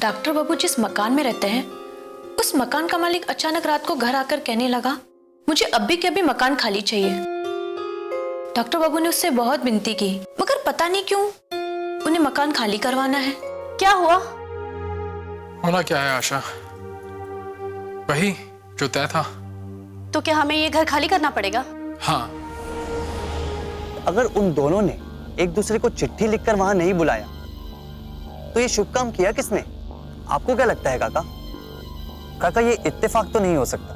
Doctor बाबू जिस मकान में रहते हैं उस मकान का मालिक अचानक रात को घर आकर कहने लगा, मुझे अभी के अभी मकान खाली चाहिए। डॉक्टर बाबू ने उससे बहुत विनती की, मगर पता नहीं क्यों उन्हें मकान खाली करवाना है। क्या हुआ? होना क्या है आशा, वही जो तय था। तो क्या हमें ये घर खाली करना पड़ेगा? हाँ। अगर उन दोनों ने एक दूसरे को चिट्ठी लिखकर वहां नहीं बुलाया तो ये शुभ काम किया किसने? आपको क्या लगता है काका? काका ये इत्तेफाक तो नहीं हो सकता,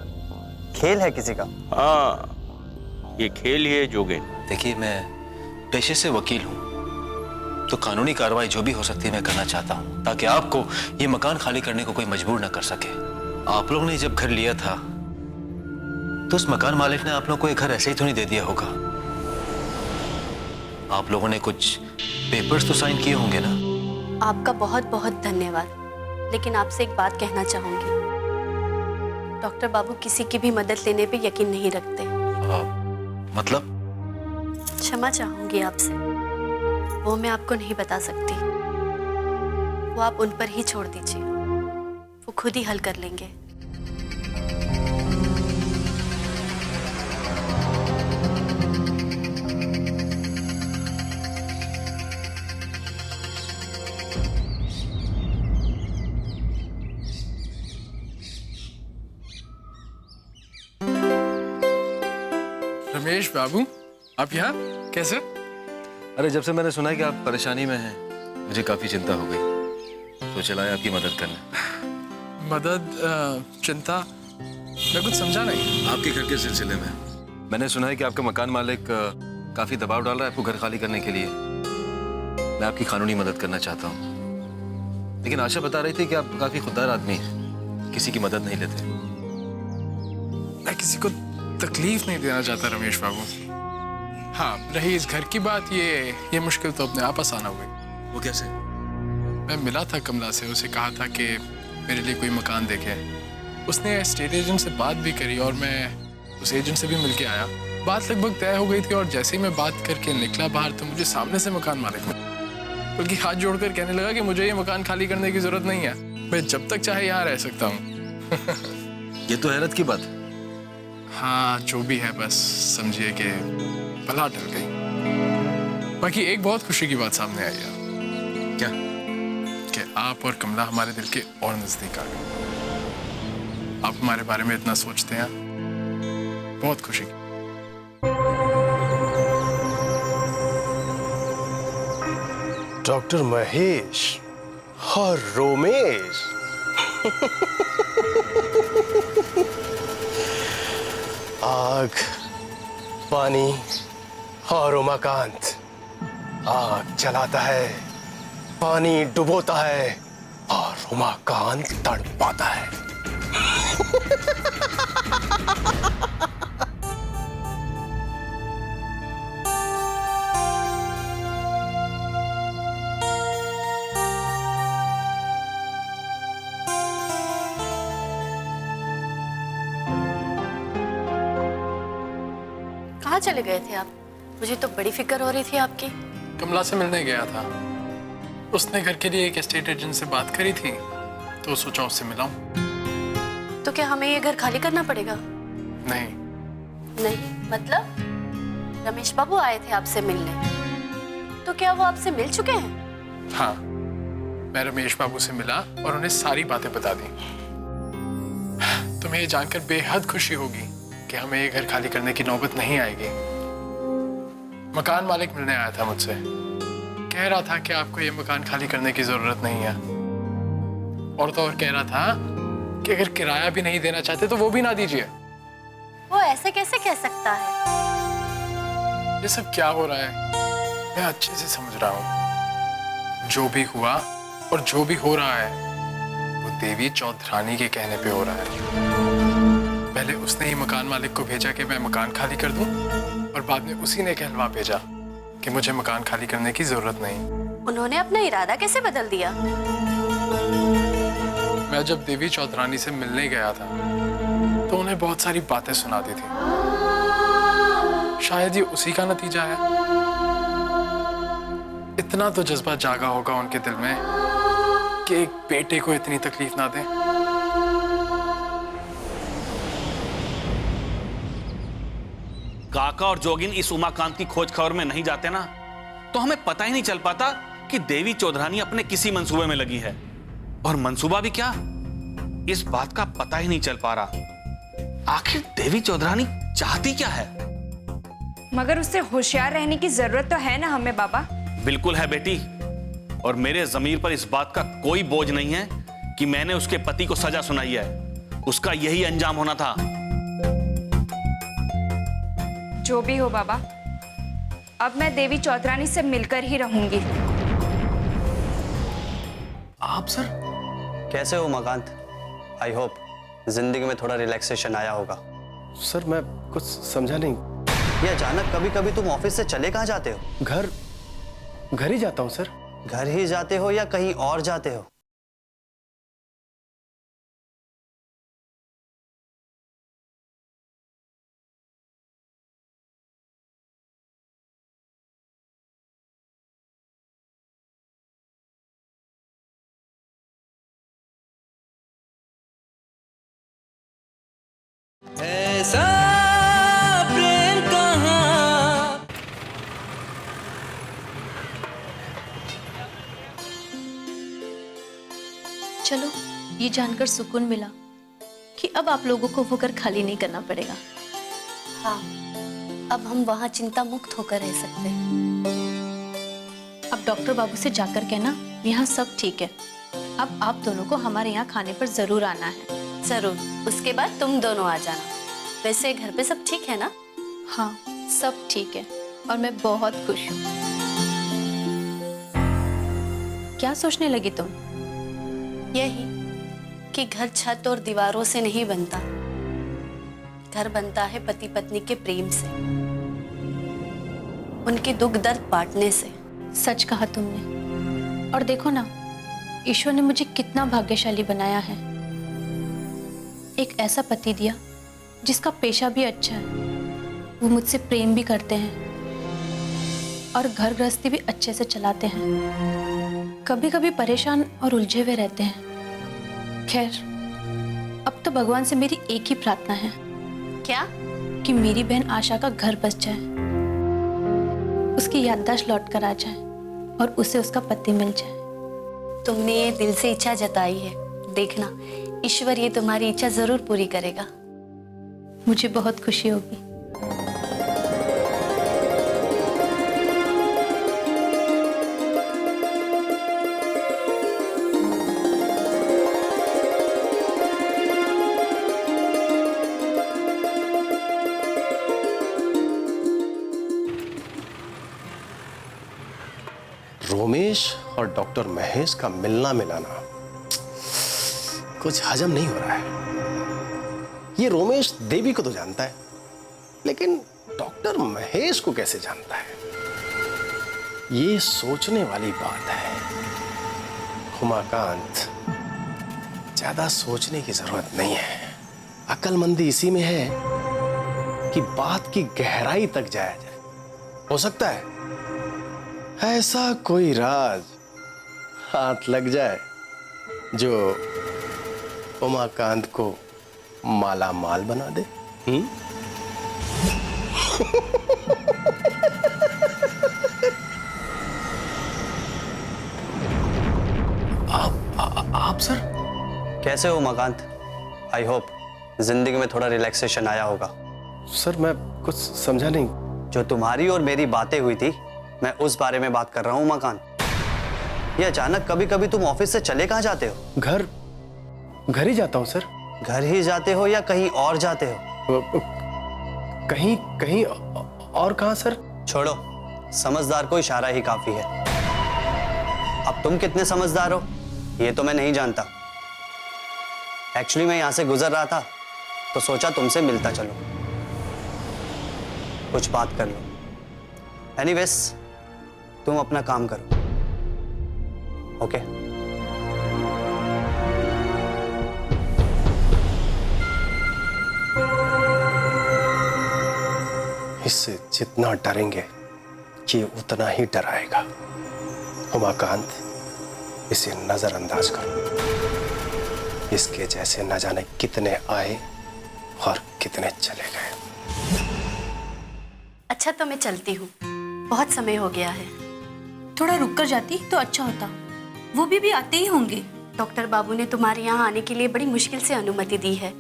खेल है किसी का। हाँ, ये खेल ही है जोगे। देखिए, मैं पेशे से वकील हूँ, तो कानूनी कार्रवाई जो भी हो सकती है मैं करना चाहता हूँ, ताकि आपको ये मकान खाली करने को कोई मजबूर ना कर सके। आप लोगों ने जब घर लिया था तो उस मकान मालिक ने आप लोगों को ये घर ऐसे ही तो नहीं दे दिया होगा। आप लोगों ने कुछ पेपर्स तो साइन किए होंगे ना? आपका बहुत बहुत धन्यवाद, लेकिन आपसे एक बात कहना चाहूंगी। डॉक्टर बाबू किसी की भी मदद लेने पे यकीन नहीं रखते। मतलब? क्षमा चाहूंगी आपसे, वो मैं आपको नहीं बता सकती। वो आप उन पर ही छोड़ दीजिए, वो खुद ही हल कर लेंगे। रमेश बाबू, आप यहाँ कैसे? अरे जब से मैंने सुना है कि आप परेशानी में हैं, मुझे काफी चिंता हो गई, तो चला है आपकी मदद करने। मदद? चिंता? मैं कुछ समझा नहीं। आपके घर के सिलसिले में मैंने सुना है कि आपका मकान मालिक काफी दबाव डाल रहा है आपको घर खाली करने के लिए। मैं आपकी कानूनी मदद करना चाहता हूँ, लेकिन आशा बता रही थी कि आप काफी खुददार आदमी हैं, किसी की मदद नहीं लेते। मैं किसी को तकलीफ नहीं देना चाहता रमेश बाबू। हाँ, रही इस घर की बात, ये मुश्किल तो अपने आप आसान हो गई। वो कैसे? मैं मिला था कमला से, उसे कहा था कि मेरे लिए कोई मकान देखे। उसने एस्टेट एजेंट से बात भी करी और मैं उस एजेंट से भी मिलके आया। बात लगभग तय हो गई थी और जैसे ही मैं बात करके निकला बाहर तो मुझे सामने से मकान मालिक मिला, बल्कि हाथ जोड़कर कहने लगा कि मुझे ये मकान खाली करने की जरूरत नहीं है, मैं जब तक चाहे यहाँ रह सकता हूँ। ये तो हैरत की बात है। हाँ, जो भी है, बस समझिए कि बला टल गई। बाकी एक बहुत खुशी की बात सामने आई है। क्या? कि आप और कमला हमारे दिल के और नजदीक आ गए। आप हमारे बारे में इतना सोचते हैं, बहुत खुशी की। डॉक्टर महेश और रोमेश। आग, पानी और उमाकांत। आग जलाता है, पानी डुबोता है और उमाकांत तड़पाता है। कहाँ चले गए थे आप? मुझे तो बड़ी फिक्र हो रही थी आपकी। कमला से मिलने गया था, उसने घर के लिए एक एस्टेट एजेंट से बात करी थी तो सोचा उससे मिलाऊं। तो क्या हमें ये घर खाली करना पड़ेगा? नहीं। नहीं मतलब? रमेश बाबू आए थे आपसे मिलने, तो क्या वो आपसे मिल चुके हैं? हाँ, मैं रमेश बाबू से मिला और उन्हें सारी बातें बता दी। तुम्हें ये जानकर बेहद खुशी होगी कि हमें ये घर खाली करने की नौबत नहीं आएगी। मकान मालिक मिलने आया था मुझसे, कह रहा था कि आपको ये मकान खाली करने की जरूरत नहीं है, और तो और कह रहा था कि अगर किराया भी नहीं देना चाहते तो वो भी ना दीजिए। वो ऐसे कैसे कह सकता है? ये सब क्या हो रहा है मैं अच्छे से समझ रहा हूँ। जो भी हुआ और जो भी हो रहा है वो देवी चौधरानी के कहने पे हो रहा है। पहले उसने ही मकान मालिक को भेजा कि मैं मकान खाली कर दूं, और बाद में उसी ने कहलवा भेजा कि मुझे मकान खाली करने की जरूरत नहीं। उन्होंने अपना इरादा कैसे बदल दिया? मैं जब देवी चौधरानी से मिलने गया था तो उन्हें बहुत सारी बातें सुना दी थी। शायद ये उसी का नतीजा है। इतना तो जज्बा जागा होगा उनके दिल में कि एक बेटे को इतनी तकलीफ ना दें। काका और जोगिन इस उमाकांत की खोज खबर में नहीं जाते ना, तो हमें पता ही नहीं चल पाता कि देवी चौधरानी अपने किसी मंसूबे में लगी है। और मंसूबा भी क्या, इस बात का पता ही नहीं चल पा रहा आखिर देवी चौधरानी चाहती क्या है। मगर उससे होशियार रहने की जरूरत तो है ना हमें बाबा। बिल्कुल है बेटी, और मेरे जमीर पर इस बात का कोई बोझ नहीं है कि मैंने उसके पति को सजा सुनाई है। उसका यही अंजाम होना था। जो भी हो बाबा, अब मैं देवी चौधरानी से मिलकर ही रहूंगी। आप सर? कैसे हो उमाकांत? आई होप जिंदगी में थोड़ा रिलैक्सेशन आया होगा। सर मैं कुछ समझा नहीं। ये अचानक कभी कभी तुम ऑफिस से चले कहाँ जाते हो? घर ही जाता हूँ सर। घर ही जाते हो या कहीं और जाते हो? ऐसा प्रेम कहाँ। चलो, ये जानकर सुकून मिला कि अब आप लोगों को वो घर खाली नहीं करना पड़ेगा। हाँ, अब हम वहाँ चिंता मुक्त होकर रह सकते हैं। अब डॉक्टर बाबू से जाकर कहना यहाँ सब ठीक है। अब आप दोनों को हमारे यहाँ खाने पर जरूर आना है। जरूर, उसके बाद तुम दोनों आ जाना। वैसे घर पे सब ठीक है ना? हाँ, सब ठीक है और मैं बहुत खुश हूँ। क्या सोचने लगी तुम? यही कि घर छत और दीवारों से नहीं बनता, घर बनता है पति पत्नी के प्रेम से, उनके दुख दर्द बांटने से। सच कहा तुमने। और देखो ना, ईश्वर ने मुझे कितना भाग्यशाली बनाया है। एक ऐसा पति दिया जिसका पेशा भी अच्छा है, वो मुझसे प्रेम भी करते हैं और घर गृहस्थी भी अच्छे से चलाते हैं। कभी कभी परेशान और उलझे हुए रहते हैं। खैर, अब तो भगवान से मेरी एक ही प्रार्थना है। क्या? कि मेरी बहन आशा का घर बस जाए, उसकी याददाश्त लौट कर आ जाए और उसे उसका पति मिल जाए। तुमने ये दिल से इच्छा जताई है, देखना ईश्वर ये तुम्हारी इच्छा जरूर पूरी करेगा। मुझे बहुत खुशी होगी। रोमेश और डॉक्टर महेश का मिलना मिलाना कुछ हजम नहीं हो रहा है। ये रोमेश देवी को तो जानता है, लेकिन डॉक्टर महेश को कैसे जानता है? ये सोचने वाली बात है। उमाकांत, ज्यादा सोचने की जरूरत नहीं है। अक्लमंदी इसी में है कि बात की गहराई तक जाया जाए। हो सकता है ऐसा कोई राज हाथ लग जाए जो उमाकांत को माला माल बना दे। आप सर? कैसे हो उमाकांत? आई होप जिंदगी में थोड़ा रिलैक्सेशन आया होगा। सर मैं कुछ समझा नहीं। जो तुम्हारी और मेरी बातें हुई थी, मैं उस बारे में बात कर रहा हूँ उमाकांत। ये अचानक कभी कभी तुम ऑफिस से चले कहाँ जाते हो? घर ही जाता हूँ सर। घर ही जाते हो या कहीं और जाते हो? कहीं और कहाँ सर? छोड़ो, समझदार को इशारा ही काफी है। अब तुम कितने समझदार हो ये तो मैं नहीं जानता। एक्चुअली मैं यहां से गुजर रहा था तो सोचा तुमसे मिलता चलो, कुछ बात कर लो। एनीवेज, तुम अपना काम करो। ओके? इससे जितना डरेंगे ये उतना ही डराएगा। उमाकांत, इसे नजरअंदाज करो। इसके जैसे न जाने कितने आए और कितने चले गए। अच्छा तो मैं चलती हूँ, बहुत समय हो गया है। थोड़ा रुक कर जाती तो अच्छा होता, वो भी आते ही होंगे। डॉक्टर बाबू ने तुम्हारे यहाँ आने के लिए बड़ी मुश्किल से अनुमति दी है।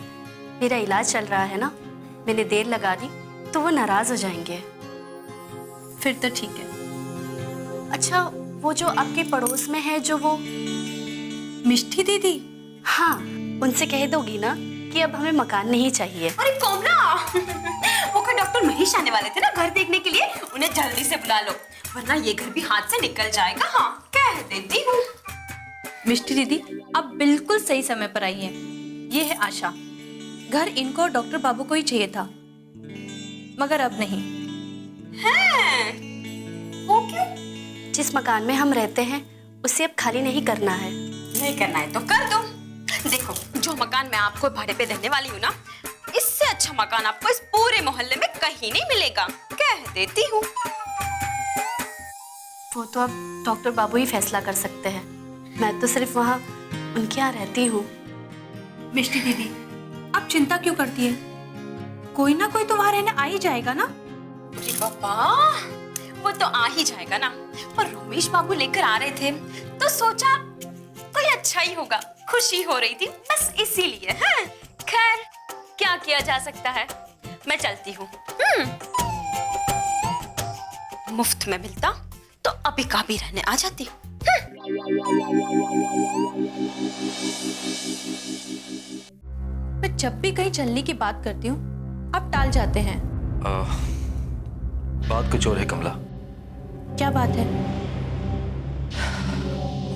मेरा इलाज चल रहा है ना, मैंने देर लगा दी तो वो नाराज हो जाएंगे। फिर तो ठीक है। अच्छा, वो जो आपके पड़ोस में है, जो वो मिष्टी दीदी, हाँ, उनसे कह दोगी ना कि अब हमें मकान नहीं चाहिए। अरे कोमला, वो कोई डॉक्टर महेश आने वाले थे ना घर देखने के लिए, उन्हें जल्दी से बुला लो वरना ये घर भी हाथ से निकल जाएगा। हाँ, कह देती हूँ। मिष्टी दीदी अब बिल्कुल सही समय पर आई हैं। ये है आशा, घर इनको और डॉक्टर बाबू को ही चाहिए था, मगर अब नहीं है। वो क्यों? जिस मकान में हम रहते हैं उसे अब खाली नहीं करना है। नहीं करना है तो कर दो। देखो, जो मकान मैं आपको भाड़े पे देने वाली हूँ ना, इससे अच्छा मकान आपको इस पूरे मोहल्ले में कहीं नहीं मिलेगा, कह देती हूँ। वो तो अब डॉक्टर बाबू ही फैसला कर सकते हैं, मैं तो सिर्फ वहाँ उनके यहाँ रहती हूँ। मिष्टी दीदी, आप चिंता क्यों करती है? कोई ना कोई तो वहाँ रहने आ ही जाएगा ना। अरे बाबा, वो तो आ ही जाएगा ना, पर रमेश बाबू लेकर आ रहे थे तो सोचा कोई अच्छा ही होगा, खुशी हो रही थी बस इसीलिए। हैं? खैर, क्या किया जा सकता है, मैं चलती हूँ। मुफ्त में मिलता तो अभी का भी रहने आ जाती। मैं जब भी कहीं चलने की बात करती हूँ आप टाल जाते हैं। बात कुछ और है कमला। क्या बात है?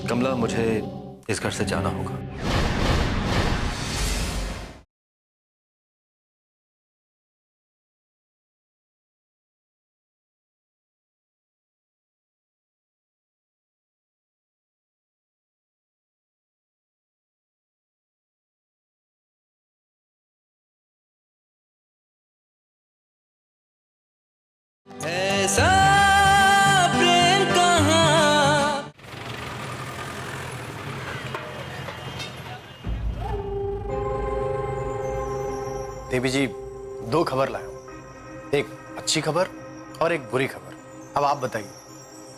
कमला, मुझे इस घर से जाना होगा। ऐसा प्रेम कहाँ। देवी जी, दो खबर लाया हूं, एक अच्छी खबर और एक बुरी खबर। अब आप बताइए,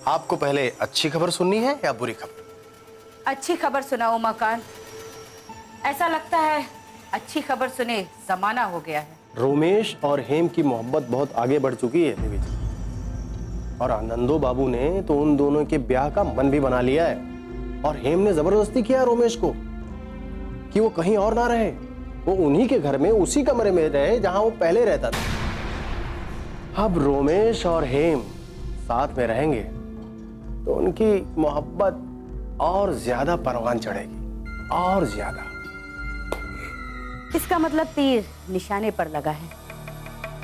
आपको पहले अच्छी खबर सुननी है या बुरी खबर? अच्छी खबर सुनाओ मकान। ऐसा लगता है अच्छी खबर सुने जमाना हो गया है। रोमेश और हेम की मोहब्बत बहुत आगे बढ़ चुकी है देवी जी, और आनंदो बाबू ने तो उन दोनों के ब्याह का मन भी बना लिया है। और हेम ने जबरदस्ती किया रोमेश को कि वो कहीं और ना रहे, वो उन्हीं के घर में उसी कमरे में रहे जहां वो पहले रहता था। अब रोमेश और हेम साथ में रहेंगे तो उनकी मोहब्बत और ज्यादा परवान चढ़ेगी, और ज्यादा। इसका मतलब तीर निशाने पर लगा है,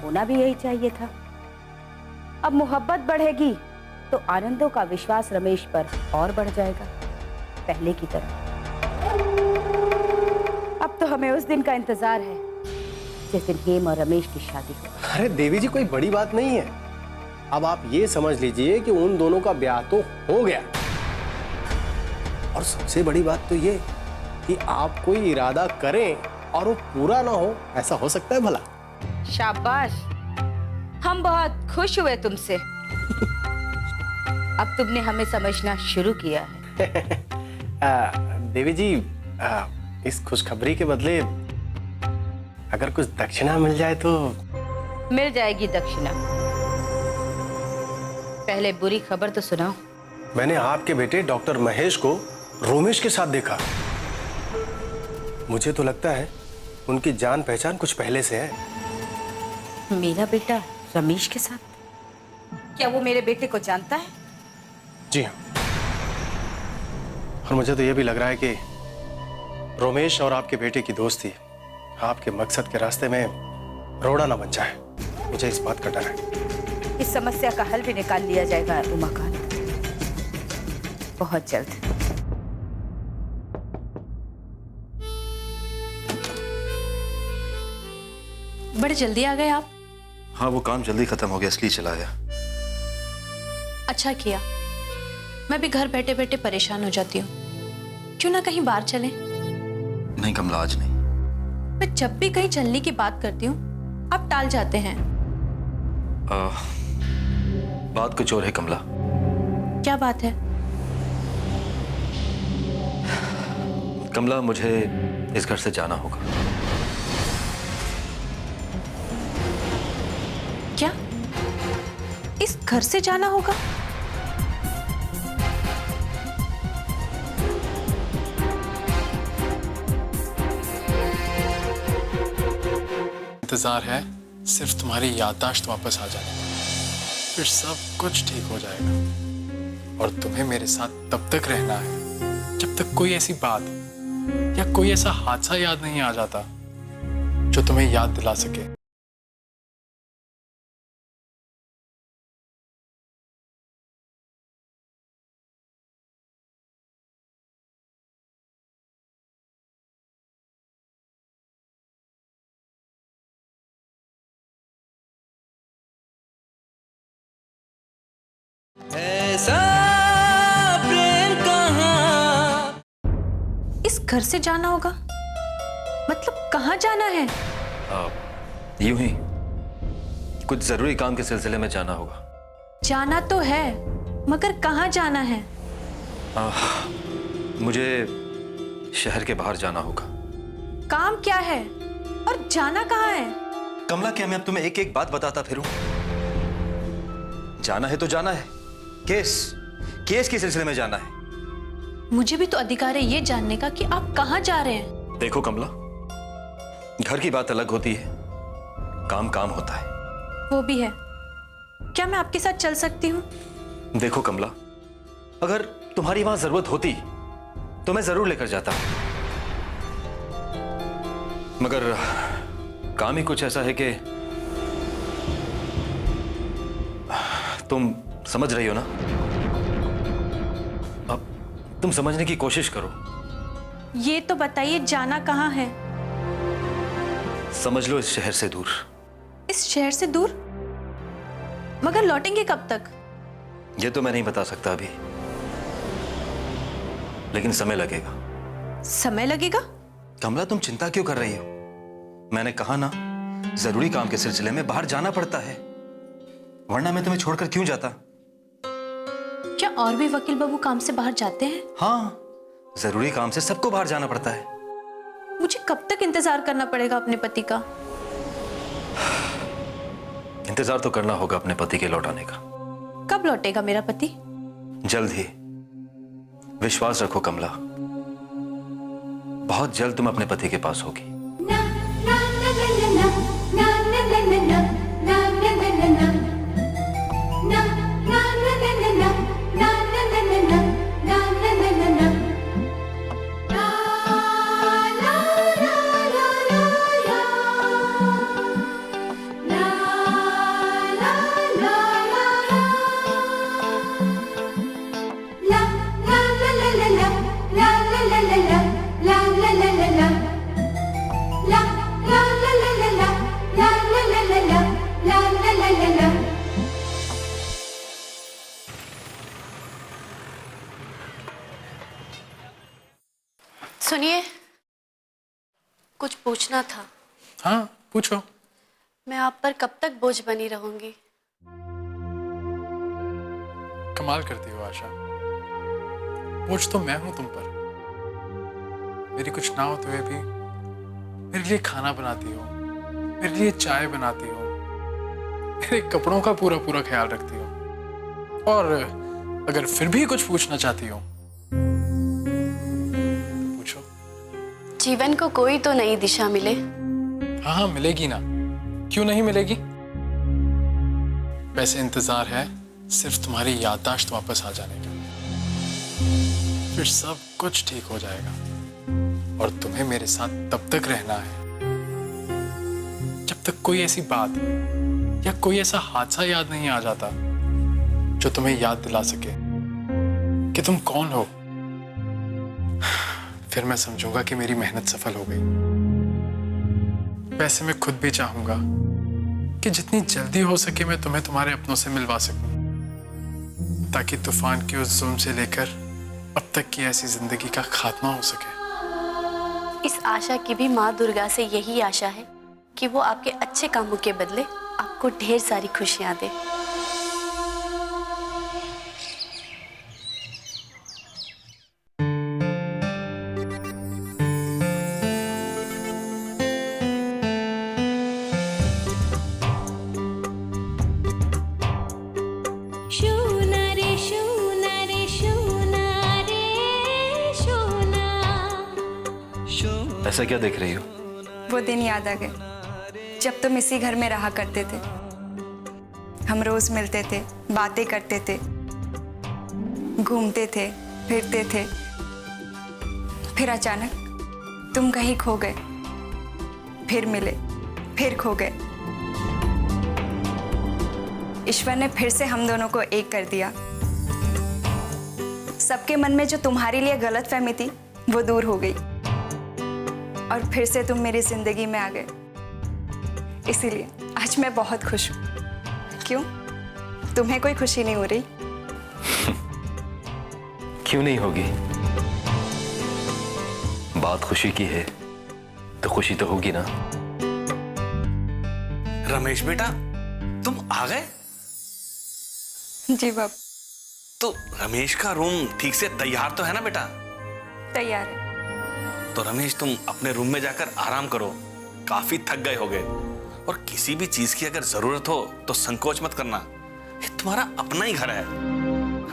होना भी यही चाहिए था। अब मोहब्बत बढ़ेगी तो आनंदों का विश्वास रमेश पर और बढ़ जाएगा, पहले की तरह। अब तो हमें उस दिन का इंतजार है जिस दिन हेम और रमेश की शादी हो। अरे देवी जी, कोई बड़ी बात नहीं है। अब आप ये समझ लीजिए कि उन दोनों का ब्याह तो हो गया, और सबसे बड़ी बात तो ये कि आप कोई इरादा करें और वो पूरा ना हो, ऐसा हो सकता है भला? शाबाश, हम बहुत खुश हुए तुमसे। अब तुमने हमें समझना शुरू किया है। देवी जी, इस खुशखबरी के बदले अगर कुछ दक्षिणा मिल जाए तो? मिल जाएगी दक्षिणा। पहले बुरी खबर तो सुनाओ। मैंने आपके बेटे डॉक्टर महेश को रोमेश के साथ देखा। मुझे तो लगता है उनकी जान पहचान कुछ पहले से है। मेरा बेटा रमेश के साथ? क्या वो मेरे बेटे को जानता है? जी हाँ, और मुझे तो यह भी लग रहा है कि रोमेश और आपके बेटे की दोस्ती आपके मकसद के रास्ते में रोड़ा ना बन जाए। मुझे इस बात का डर है। इस समस्या का हल भी निकाल लिया जाएगा उमाकांत, बहुत जल्द। बड़े जल्दी आ गए आप। हाँ, वो काम जल्दी खत्म हो गया इसलिए चला आया। अच्छा किया, मैं भी घर बैठे बैठे परेशान हो जाती हूँ। क्यों ना कहीं बाहर चलें? नहीं कमला, आज नहीं। मैं जब भी कहीं चलने की बात करती हूँ आप टाल जाते हैं। बात कुछ और है कमला। क्या बात है? कमला, मुझे इस घर से जाना होगा। क्या? इस घर से जाना होगा? इंतजार है सिर्फ तुम्हारी याददाश्त वापस आ जाने का, फिर सब कुछ ठीक हो जाएगा। और तुम्हें मेरे साथ तब तक रहना है जब तक कोई ऐसी बात या कोई ऐसा हादसा याद नहीं आ जाता जो तुम्हें याद दिला सके। ऐसा प्रेम कहाँ। इस घर से जाना होगा मतलब कहाँ जाना है? यूं ही कुछ जरूरी काम के सिलसिले में जाना होगा। जाना तो है मगर कहाँ जाना है? मुझे शहर के बाहर जाना होगा। काम क्या है और जाना कहाँ है? कमला, क्या मैं अब तुम्हें एक एक बात बताता फिरूं? जाना है तो जाना है। केस के सिलसिले में जाना है। मुझे भी तो अधिकार है ये जानने का कि आप कहाँ जा रहे हैं। देखो कमला, घर की बात अलग होती है, काम काम होता है। वो भी है। क्या मैं आपके साथ चल सकती हूँ? देखो कमला, अगर तुम्हारी वहां जरूरत होती तो मैं जरूर लेकर जाता, मगर काम ही कुछ ऐसा है कि तुम समझ रही हो ना। अब तुम समझने की कोशिश करो। ये तो बताइए जाना कहाँ है? समझ लो, इस शहर से दूर। इस शहर से दूर? मगर लौटेंगे कब तक? ये तो मैं नहीं बता सकता अभी, लेकिन समय लगेगा। समय लगेगा? कमला, तुम चिंता क्यों कर रही हो? मैंने कहा ना, जरूरी काम के सिलसिले में बाहर जाना पड़ता है, वरना मैं तुम्हें छोड़कर क्यों जाता। क्या और भी वकील बाबू काम से बाहर जाते हैं? हाँ, जरूरी काम से सबको बाहर जाना पड़ता है। मुझे कब तक इंतजार करना पड़ेगा अपने पति का? इंतजार तो करना होगा अपने पति के लौटाने का। कब लौटेगा मेरा पति? जल्द ही। विश्वास रखो कमला, बहुत जल्द तुम अपने पति के पास होगी। सुनिए, कुछ पूछना था। हाँ पूछो। मैं आप पर कब तक बोझ बनी रहूंगी? कमाल करती हो आशा, बोझ तो मैं हूं तुम पर। मेरी कुछ ना होते हुए भी मेरे लिए खाना बनाती हो, मेरे लिए चाय बनाती हो, मेरे कपड़ों का पूरा पूरा ख्याल रखती हो, और अगर फिर भी कुछ पूछना चाहती हो तो पूछो। जीवन को कोई तो नई दिशा मिले। हाँ हाँ मिलेगी ना, क्यों नहीं मिलेगी। वैसे इंतजार है सिर्फ तुम्हारी याददाश्त वापस आ जाने का, फिर सब कुछ ठीक हो जाएगा। और तुम्हें मेरे साथ तब तक रहना है जब तक कोई ऐसी बात या कोई ऐसा हादसा याद नहीं आ जाता जो तुम्हें याद दिला सके कि तुम कौन हो। फिर मैं समझूंगा कि मेरी मेहनत सफल हो गई। वैसे मैं खुद भी चाहूंगा कि जितनी जल्दी हो सके मैं तुम्हें तुम्हारे अपनों से मिलवा सकूं, ताकि तूफान की उस जुल्म से लेकर अब तक की ऐसी जिंदगी का खात्मा हो सके। इस आशा की भी माँ दुर्गा से यही आशा है कि वो आपके अच्छे कामों के बदले आपको ढेर सारी खुशियां दे। ऐसा क्या देख रही हो? वो दिन याद आ गए जब तुम इसी घर में रहा करते थे। हम रोज मिलते थे, बातें करते थे, घूमते थे, फिरते थे। फिर अचानक तुम कहीं खो गए, फिर मिले, फिर खो गए। ईश्वर ने फिर से हम दोनों को एक कर दिया। सबके मन में जो तुम्हारे लिए गलतफहमी थी वो दूर हो गई और फिर से तुम मेरी जिंदगी में आ गए। इसीलिए आज मैं बहुत खुश हूँ। क्यों, तुम्हें कोई खुशी नहीं हो रही? क्यों नहीं होगी? बात खुशी की है तो खुशी तो होगी ना। रमेश बेटा, तुम आ गए? जी बाप। तो रमेश का रूम ठीक से तैयार तो है ना बेटा? तैयार है। तो रमेश, तुम अपने रूम में जाकर आराम करो, काफी थक गए होगे। और किसी भी चीज की अगर जरूरत हो तो संकोच मत करना, ये तुम्हारा अपना ही घर है।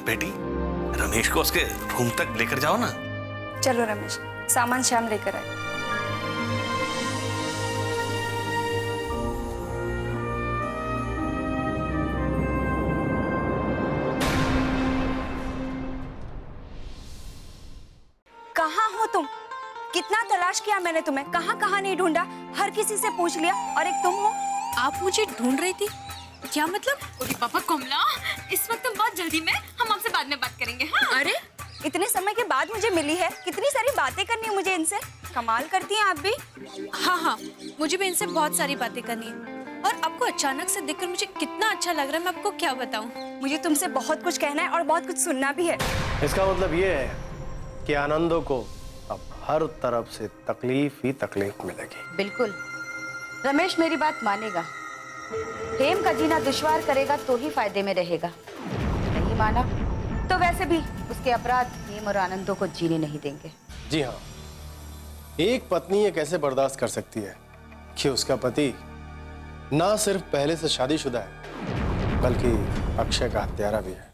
बेटी, रमेश को उसके रूम तक लेकर जाओ ना। चलो रमेश, सामान शाम लेकर आए। कहाँ हो तुम? कितना तलाश किया मैंने तुम्हें, कहाँ कहाँ नहीं ढूंढा, हर किसी से पूछ लिया, और एक तुम हो। आप मुझे ढूंढ रही थी? क्या मतलब? अरे पापा कमला, इस वक्त तुम बहुत जल्दी में, हम आपसे बाद में बात करेंगे। हाँ? अरे इतने समय के बाद मुझे मिली है, कितनी सारी बातें करनी है मुझे इनसे। कमाल करती हैं आप भी। हाँ, मुझे भी इनसे बहुत सारी बातें करनी है। और आपको अचानक से देखकर मुझे कितना अच्छा लग रहा है, मैं आपको क्या बताऊं। मुझे तुमसे बहुत कुछ कहना है और बहुत कुछ सुनना भी है। इसका मतलब ये है कि आनंदों को अब हर तरफ से तकलीफ ही तकलीफ मिलेगी। बिल्कुल, रमेश मेरी बात मानेगा। हेम का जीना दुश्वार करेगा तो ही फायदे में रहेगा। नहीं माना तो वैसे भी उसके अपराध हेम और आनंदों को जीने नहीं देंगे। जी हाँ, एक पत्नी ये कैसे बर्दाश्त कर सकती है कि उसका पति ना सिर्फ पहले से शादीशुदा है बल्कि अक्षय का हत्यारा भी है।